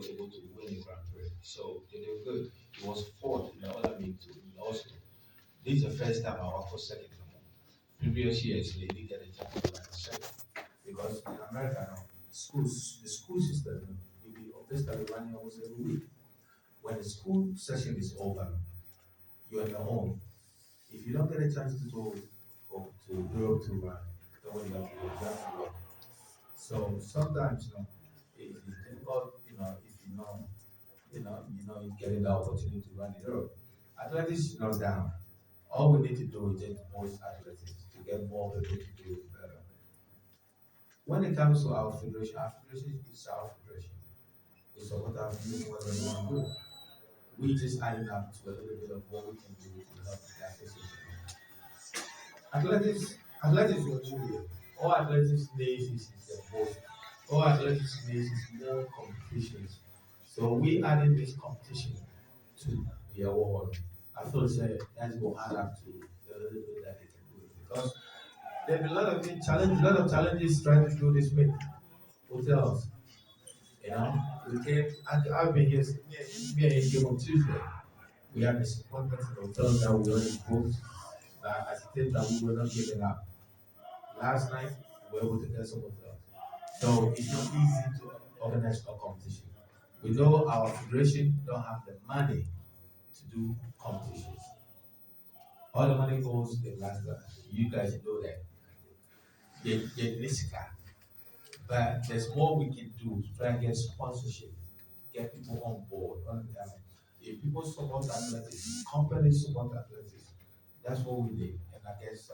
were able to win a Grand Prix. So they were good. It was fourth in the other meet too. Also, this is the first time I won for second. Previous years they didn't get a chance to like second because in America now, the school system will be basically running almost every week. When the school session is over, you're on your own. If you don't get a chance to go to Europe to run, then what you have to do, you have to work. So sometimes, it is difficult, if you getting the opportunity to run in Europe. Athletics is not down. All we need to do is get more athletes to get more people to do it better. When it comes to our federation is our federation. It's what our federation, what we want to do. We just adding up to a little bit of what we can do to help the association. Athletics will move here. All athletics needs is the most. All athletics needs is more competitions. So we adding this competition to the award. I feel say that's what add up to the little bit that they can do because there have been a lot of challenges trying to do this with hotels. We came. I've been here. Me and you came on Tuesday. We had disappointments in hotels that we already booked. At the time that we were not giving up. Last night, we were able to get some hotels. So it's not easy to organize a competition. We know our federation don't have the money to do competitions. All the money goes in Las Vegas. You guys know that. Get Mexica. But there's more we can do to try and get sponsorship, get people on board. If people support athletics, companies support athletics, that's what we need. And I guess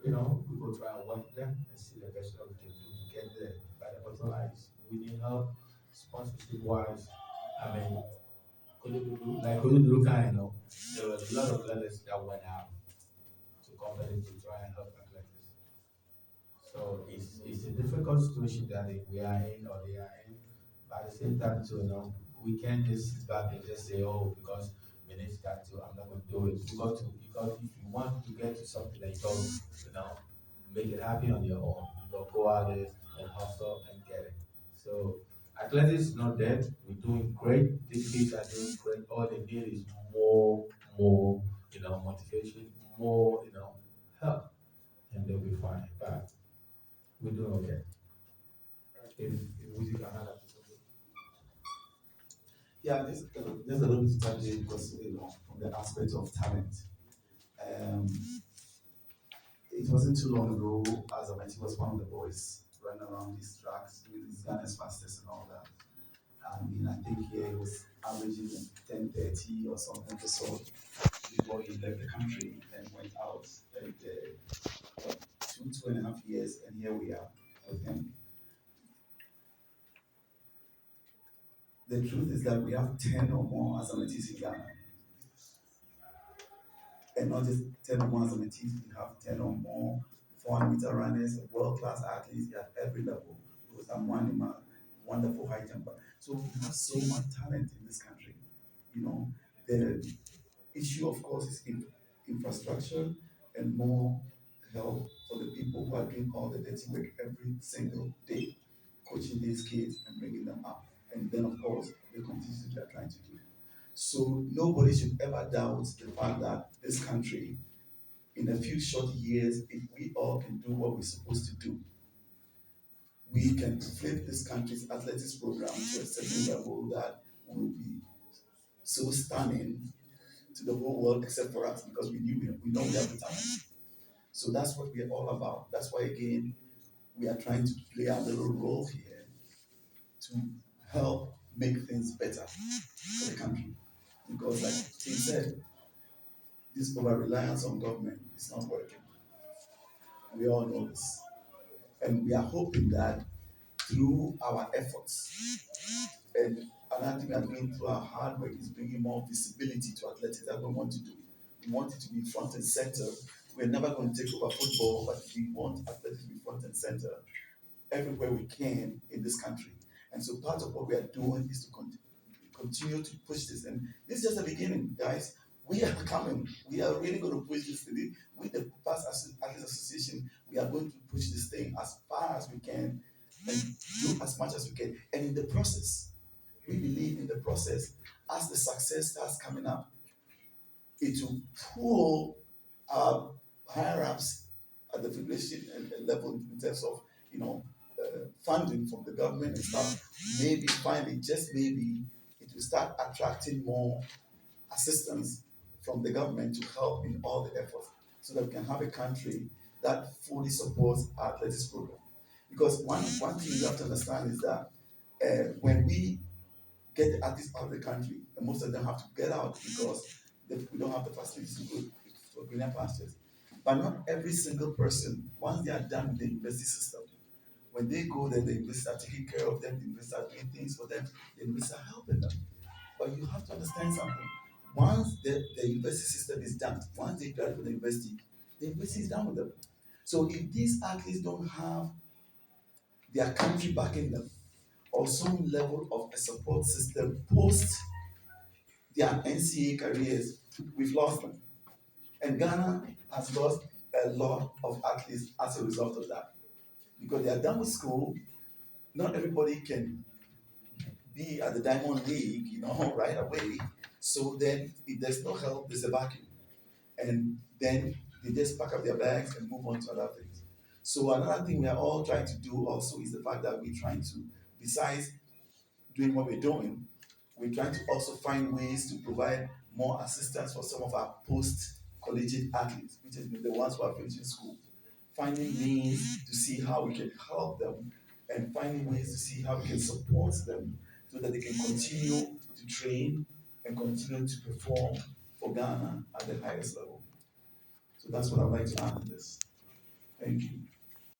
we go try and work with them and see the best that we can do to get there. But the bottom line is we need help, sponsorship wise. I mean, Kulu kind there were a lot of letters that went out to companies to try and help athletics. So it's a difficult situation that we are in or they are in. But at the same time, too, we can't just sit back and just say, oh, because we need that too, I'm not going to do it. Because if you want to get to something that you don't, make it happen on your own, go out there and hustle and get it. So athletics is not dead. We're doing great. These kids are doing great. All they need is more, motivation, more, help, and they'll be fine. But we're doing okay. If we can add up to something. Yeah, there's a little bit to touch here because from the aspect of talent. Um, it wasn't too long ago, Azamati was one of the boys running around these tracks with his Ghana's fastest and all that. I mean, I think here he was averaging 10:30 or something or so before he left the country and went out. And 2.5 years, and here we are with him. The truth is that we have 10 or more Azamatis in Ghana. And not just 10 or more Azamatis, we have 10 or more 400-meter runners, world class athletes at every level. It was a wonderful high jumper. So we have so much talent in this country. The issue, of course, is infrastructure and more help for the people who are doing all the dirty work every single day, coaching these kids and bringing them up. And then, of course, the competitions they are trying to do. So nobody should ever doubt the fact that this country, in a few short years, if we all can do what we're supposed to do, we can flip this country's athletics program to a certain level that will be so stunning to the whole world except for us because we know we have the talent. So that's what we're all about. That's why again we are trying to play our little role here to help make things better for the country. Because like Tim said, this over reliance on government is not working. We all know this. And we are hoping that through our efforts and another thing we are doing through our hard work is bringing more visibility to athletics that we want to do. We want it to be front and center. We're never going to take over football, but we want athletics to be front and center everywhere we can in this country. And so part of what we are doing is to continue to push this. And this is just the beginning, guys. We are coming. We are really going to push this thing. With the Past Athletes Association, we are going to push this thing as far as we can and do as much as we can. And in the process, we believe in the process, as the success starts coming up, it will pull our higher ups at the federation level in terms of, you know, funding from the government and stuff. Maybe finally, just maybe, it will start attracting more assistance from the government to help in all the efforts, so that we can have a country that fully supports our athletics program. Because one thing you have to understand is that when we get the athletes out of the country, and most of them have to get out because we don't have the facilities to go for greener pastures. But not every single person, once they are done with the university system, when they go there, the universities are taking care of them, the universities are doing things for them, the universities are helping them. But you have to understand something. Once the university system is done, once they graduate from the university is done with them. So if these athletes don't have their country backing them, or some level of a support system post their NCA careers, we've lost them. And Ghana has lost a lot of athletes as a result of that. Because they are done with school, not everybody can be at the Diamond League, right away. So then, if there's no help, there's a vacuum. And then they just pack up their bags and move on to other things. So another thing we are all trying to do also is the fact that we're trying to, besides doing what we're doing, we're trying to also find ways to provide more assistance for some of our post collegiate athletes, which is the ones who are finishing school. Finding means to see how we can help them, and finding ways to see how we can support them so that they can continue to train and continue to perform for Ghana at the highest level. So that's what I'd like to add to this. Thank you.